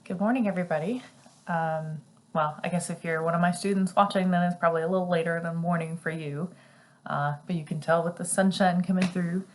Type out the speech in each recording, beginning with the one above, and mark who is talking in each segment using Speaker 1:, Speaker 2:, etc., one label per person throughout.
Speaker 1: Good morning, everybody. Well, I guess if you're one of my students watching, then it's probably a little later in the morning for you. But you can tell with the sunshine coming through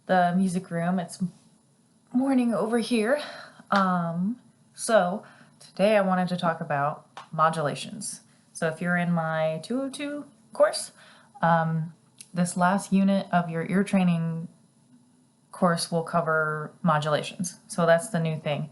Speaker 1: the music room, it's morning over here. So today I wanted to talk about modulations. So if you're in my 202 course, this last unit of your ear training course will cover modulations. So that's the new thing.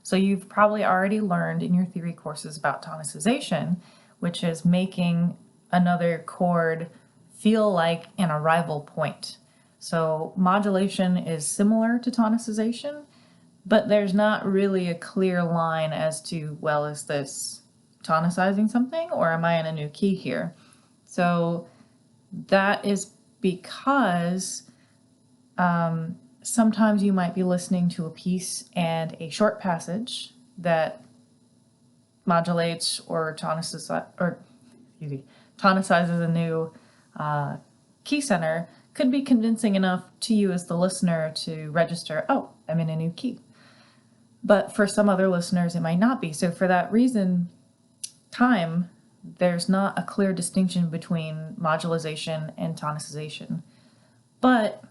Speaker 1: So you've probably already learned in your theory courses about tonicization, which is making another chord feel like an arrival point. So modulation is similar to tonicization, but there's not really a clear line as to, well, is this tonicizing something or am I in a new key here? So that is because sometimes you might be listening to a piece and a short passage that modulates or tonicizes a new key center could be convincing enough to you as the listener to register, oh, I'm in a new key. But for some other listeners, it might not be. So for that reason, there's not a clear distinction between modulation and tonicization. But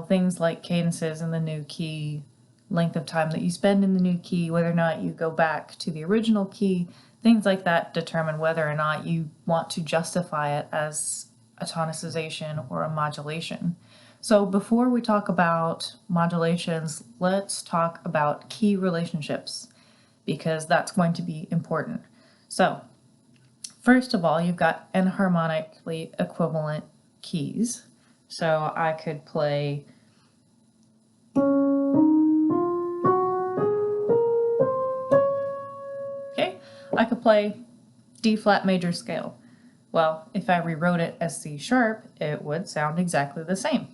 Speaker 1: things like cadences in the new key, length of time that you spend in the new key, whether or not you go back to the original key, things like that determine whether or not you want to justify it as a tonicization or a modulation. So before we talk about modulations, let's talk about key relationships, because that's going to be important. So first of all, you've got enharmonically equivalent keys. So I could play I could play D flat major scale. Well, if I rewrote it as C sharp, it would sound exactly the same.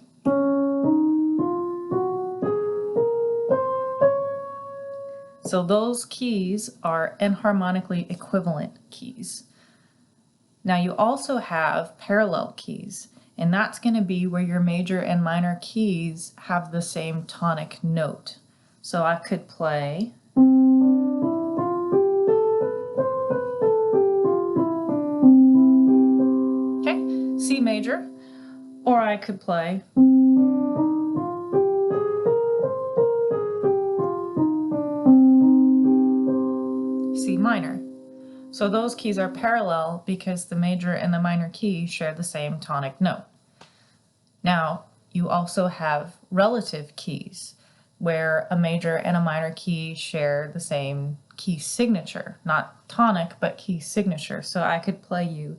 Speaker 1: So those keys are enharmonically equivalent keys. Now you also have parallel keys, and that's going to be where your major and minor keys have the same tonic note. So I could play C major, or I could play C minor. So those keys are parallel because the major and the minor key share the same tonic note. Now, you also have relative keys, where a major and a minor key share the same key signature, not tonic, but key signature. So I could play you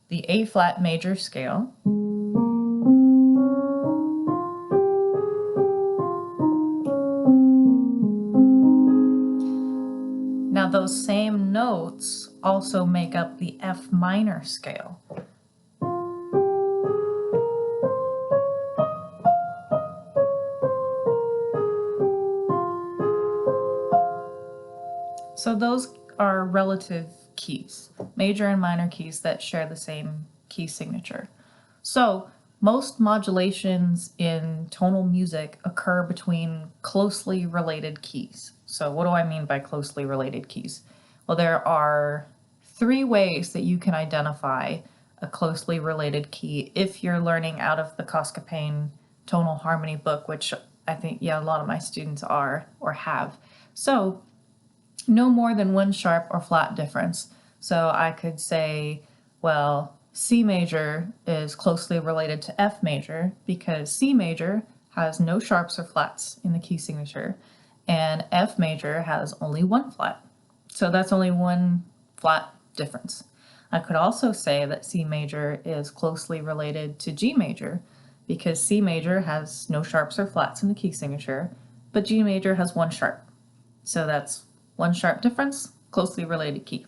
Speaker 1: the A flat major scale, now those same notes also make up the F minor scale. So those are relative keys, major and minor keys that share the same key signature. So most modulations in tonal music occur between closely related keys. So what do I mean by closely related keys? Well, there are 3 ways that you can identify a closely related key if you're learning out of the Koskapane tonal harmony book, which I think, a lot of my students are or have. So no more than 1 sharp or flat difference. So I could say, well, C major is closely related to F major because C major has no sharps or flats in the key signature, and F major has only 1 flat. So that's only 1 flat difference. I could also say that C major is closely related to G major because C major has no sharps or flats in the key signature, but G major has 1 sharp. So that's 1 sharp difference, closely related key.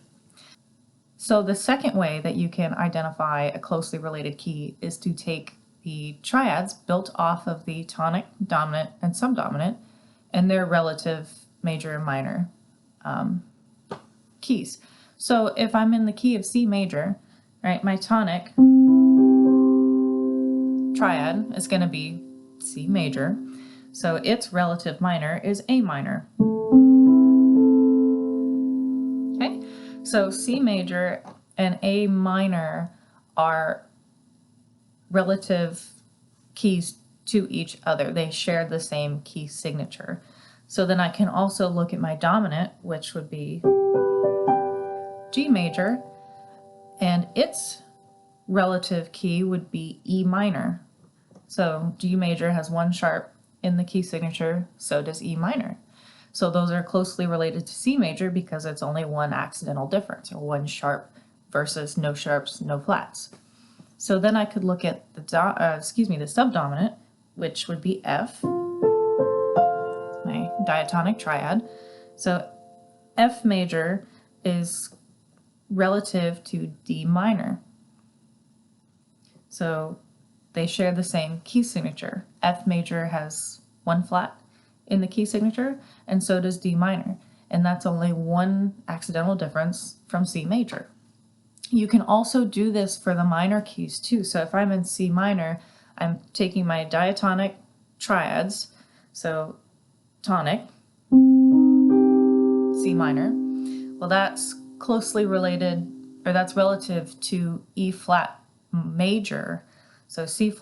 Speaker 1: So the second way that you can identify a closely related key is to take the triads built off of the tonic, dominant, and subdominant and their relative major and minor keys. So if I'm in the key of C major, right, my tonic triad is going to be C major. So its relative minor is A minor. So C major and A minor are relative keys to each other. They share the same key signature. So then I can also look at my dominant, which would be G major, and its relative key would be E minor. So G major has one sharp in the key signature, so does E minor. So those are closely related to C major because it's only one accidental difference, or one sharp versus no sharps, no flats. So then I could look at the subdominant, which would be F, my diatonic triad. So F major is relative to D minor. So they share the same key signature. F major has one flat in the key signature, and so does D minor. And that's only one accidental difference from C major. You can also do this for the minor keys too. So if I'm in C minor, I'm taking my diatonic triads, so tonic, C minor. Well, that's closely related, or that's relative to E flat major. So C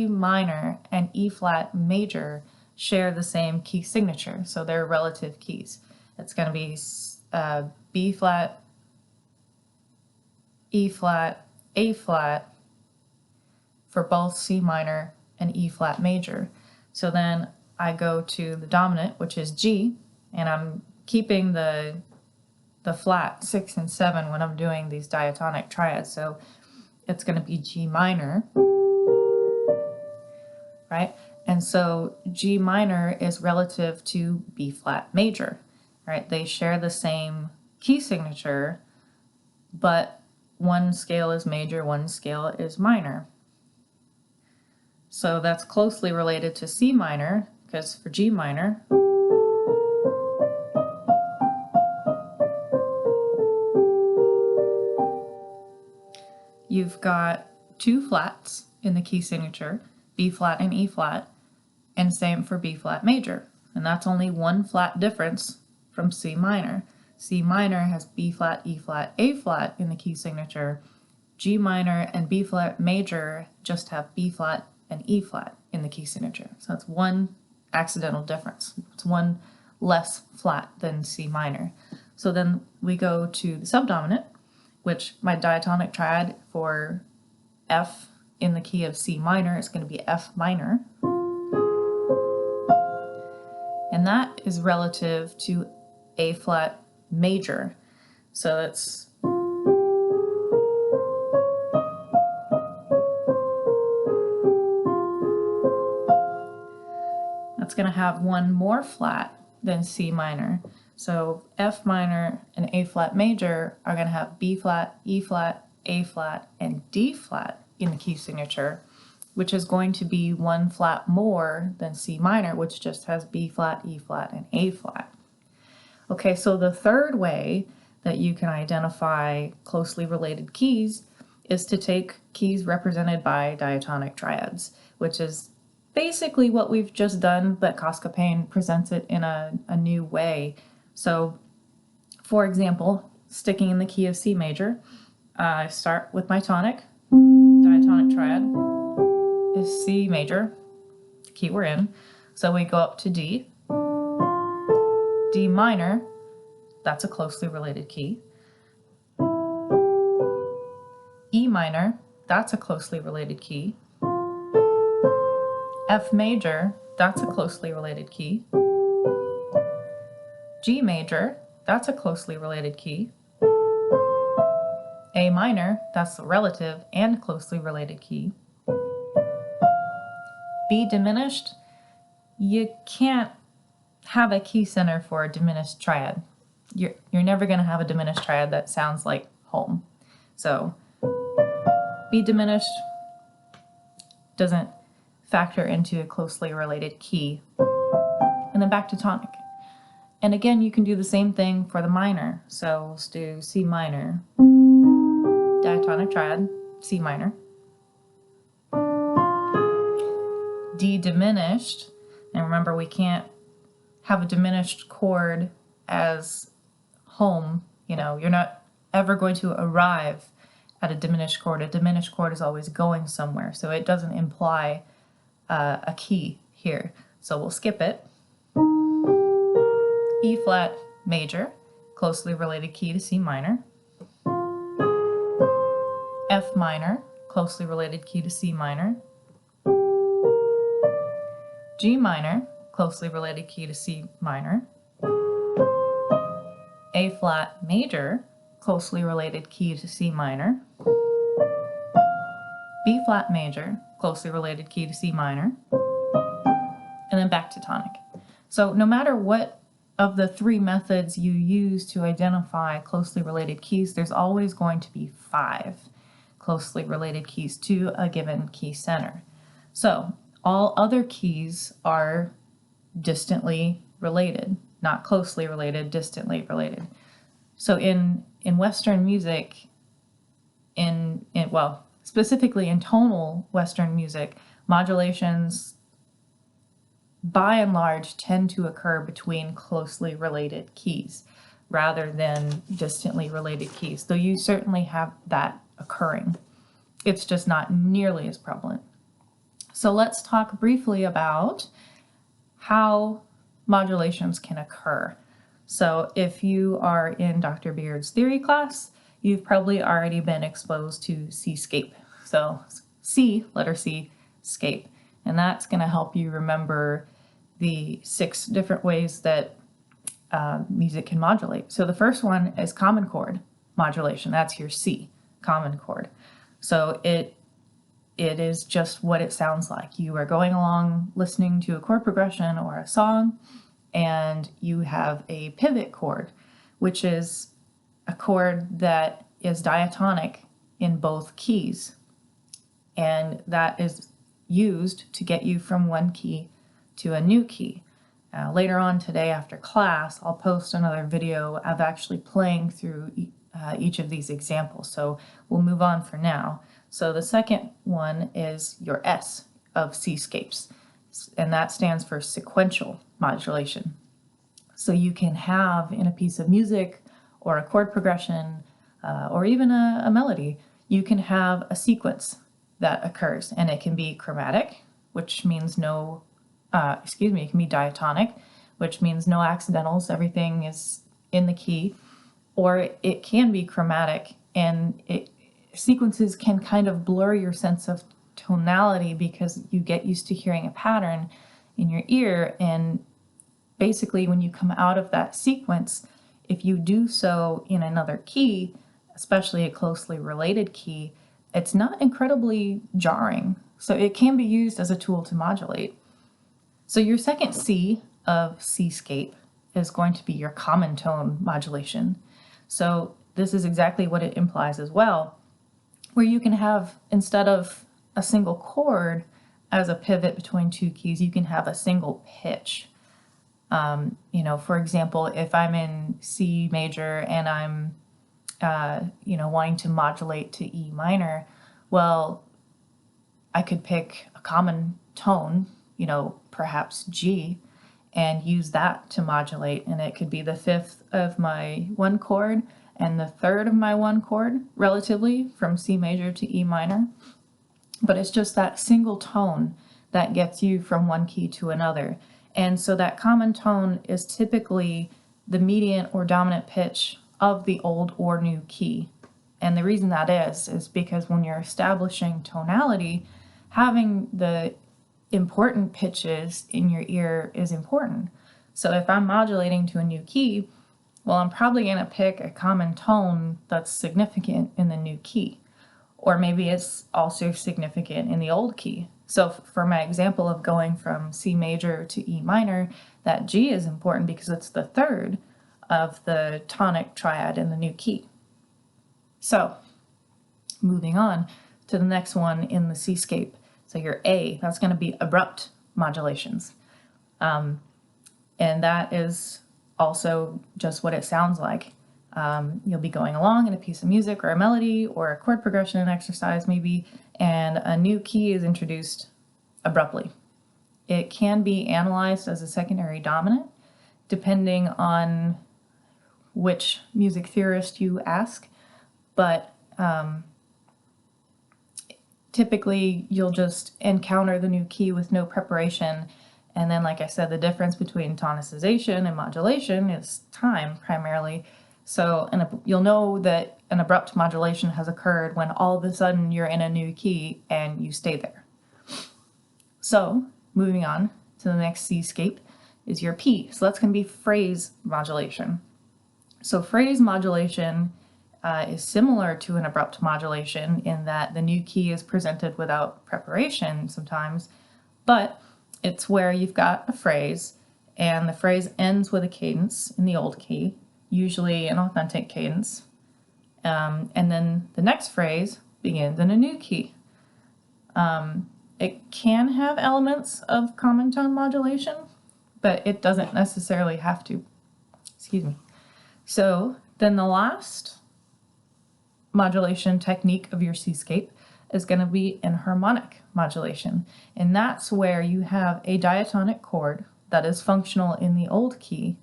Speaker 1: minor and E flat major share the same key signature, so they're relative keys. It's going to be B flat, E flat, A flat for both C minor and E flat major. So then I go to the dominant, which is G, and I'm keeping the flat 6 and 7 when I'm doing these diatonic triads. So it's going to be G minor, right? And so G minor is relative to B flat major, right? They share the same key signature, but one scale is major, one scale is minor. So that's closely related to C minor, because for G minor, you've got two flats in the key signature, B flat and E flat, and same for B flat major. And that's only one flat difference from C minor. C minor has B flat, E flat, A flat in the key signature. G minor and B flat major just have B flat and E flat in the key signature. So that's one accidental difference. It's one less flat than C minor. So then we go to the subdominant, which my diatonic triad for F in the key of C minor is going to be F minor. And that is relative to A flat major. So it's that's going to have one more flat than C minor. So F minor and A flat major are going to have B flat, E flat, A flat, and D flat in the key signature, which is going to be one flat more than C minor, which just has B flat, E flat, and A flat. Okay, so the third way that you can identify closely related keys is to take keys represented by diatonic triads, which is basically what we've just done, but Koskopane presents it in a new way. So, for example, sticking in the key of C major, I start with my tonic. Diatonic triad is C major, the key we're in. So we go up to D. D minor, that's a closely related key. E minor, that's a closely related key. F major, that's a closely related key. G major, that's a closely related key. A minor, that's a relative and closely related key. B diminished, you can't have a key center for a diminished triad. You're never going to have a diminished triad that sounds like home. So B diminished doesn't factor into a closely related key. And then back to tonic. And again, you can do the same thing for the minor. So let's do C minor, diatonic triad, C minor. D diminished, and remember we can't have a diminished chord as home. You're not ever going to arrive at a diminished chord. A diminished chord is always going somewhere, so it doesn't imply a key here. So we'll skip it. E flat major, closely related key to C minor. F minor, closely related key to C minor. G minor, closely related key to C minor. A flat major, closely related key to C minor. B flat major, closely related key to C minor. And then back to tonic. So no matter what of the three methods you use to identify closely related keys, there's always going to be 5 closely related keys to a given key center. So all other keys are distantly related, not closely related, distantly related. So in Western music, specifically in tonal Western music, modulations by and large tend to occur between closely related keys rather than distantly related keys, though you certainly have that occurring. It's just not nearly as prevalent. So let's talk briefly about how modulations can occur. So if you are in Dr. Beard's theory class, you've probably already been exposed to C-scape. So C, letter C, scape. And that's going to help you remember the 6 different ways that music can modulate. So the first one is common chord modulation. That's your C, common chord. So it is just what it sounds like. You are going along listening to a chord progression or a song, and you have a pivot chord, which is a chord that is diatonic in both keys. And that is used to get you from one key to a new key. Later on today after class, I'll post another video of actually playing through each of these examples. So we'll move on for now. So the second one is your S of C-scapes, and that stands for sequential modulation. So you can have in a piece of music or a chord progression or even a melody, you can have a sequence that occurs, and it can be chromatic, which means it can be diatonic, which means no accidentals, everything is in the key, or it can be chromatic, and sequences can kind of blur your sense of tonality because you get used to hearing a pattern in your ear, and basically when you come out of that sequence, if you do so in another key, especially a closely related key, it's not incredibly jarring. So it can be used as a tool to modulate. So your second C of C-scape is going to be your common tone modulation. So this is exactly what it implies as well, where you can have, instead of a single chord as a pivot between 2 keys, you can have a single pitch. For example, if I'm in C major and I'm, wanting to modulate to E minor, well, I could pick a common tone, perhaps G, and use that to modulate. And it could be the 5th of my 1 chord and the 3rd of my 1 chord, relatively, from C major to E minor. But it's just that single tone that gets you from one key to another. And so that common tone is typically the median or dominant pitch of the old or new key. And the reason that is because when you're establishing tonality, having the important pitches in your ear is important. So if I'm modulating to a new key, well, I'm probably going to pick a common tone that's significant in the new key. Or maybe it's also significant in the old key. So for my example of going from C major to E minor, that G is important because it's the 3rd of the tonic triad in the new key. So moving on to the next one in the C-scape. So your A, that's going to be abrupt modulations. And that is also just what it sounds like. You'll be going along in a piece of music or a melody or a chord progression exercise maybe, and a new key is introduced abruptly. It can be analyzed as a secondary dominant depending on which music theorist you ask, but typically you'll just encounter the new key with no preparation. And then, like I said, the difference between tonicization and modulation is time primarily. So you'll know that an abrupt modulation has occurred when all of a sudden you're in a new key and you stay there. So moving on to the next C-scape is your P. So that's going to be phrase modulation. So phrase modulation is similar to an abrupt modulation in that the new key is presented without preparation sometimes, but it's where you've got a phrase and the phrase ends with a cadence in the old key, usually an authentic cadence, and then the next phrase begins in a new key. It can have elements of common tone modulation, but it doesn't necessarily have to. Excuse me. So then the last modulation technique of your C-scape is going to be enharmonic modulation. And that's where you have a diatonic chord that is functional in the old key,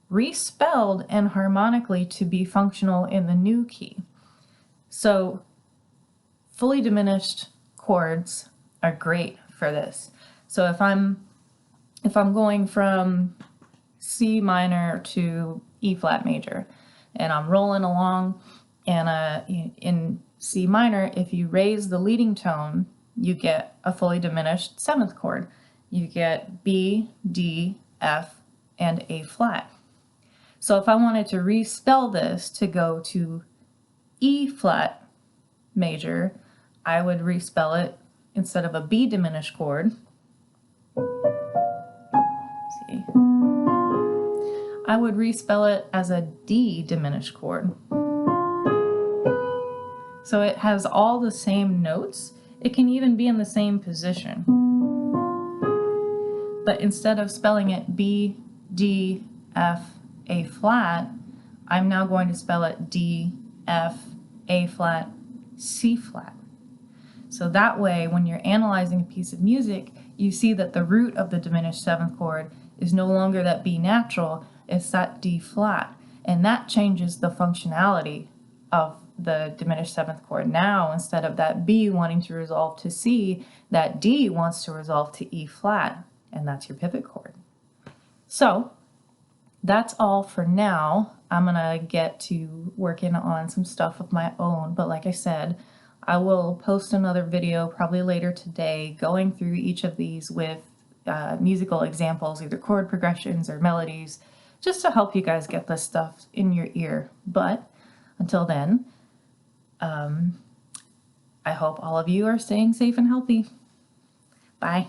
Speaker 1: respelled enharmonically to be functional in the new key. So fully diminished chords are great for this. So if I'm going from C minor to E flat major and I'm rolling along, and in C minor, if you raise the leading tone, you get a fully diminished seventh chord. You get B, D, F, and A flat. So if I wanted to respell this to go to E flat major, I would respell it instead of a B diminished chord. See, I would respell it as a D diminished chord. So it has all the same notes. It can even be in the same position. But instead of spelling it B, D, F, A flat, I'm now going to spell it D, F, A flat, C flat. So that way, when you're analyzing a piece of music, you see that the root of the diminished seventh chord is no longer that B natural, it's that D flat. And that changes the functionality of the diminished seventh chord. Now, instead of that B wanting to resolve to C, that D wants to resolve to E flat, and that's your pivot chord. So that's all for now. I'm gonna get to working on some stuff of my own, but like I said, I will post another video probably later today going through each of these with musical examples, either chord progressions or melodies, just to help you guys get this stuff in your ear. But until then, I hope all of you are staying safe and healthy. Bye.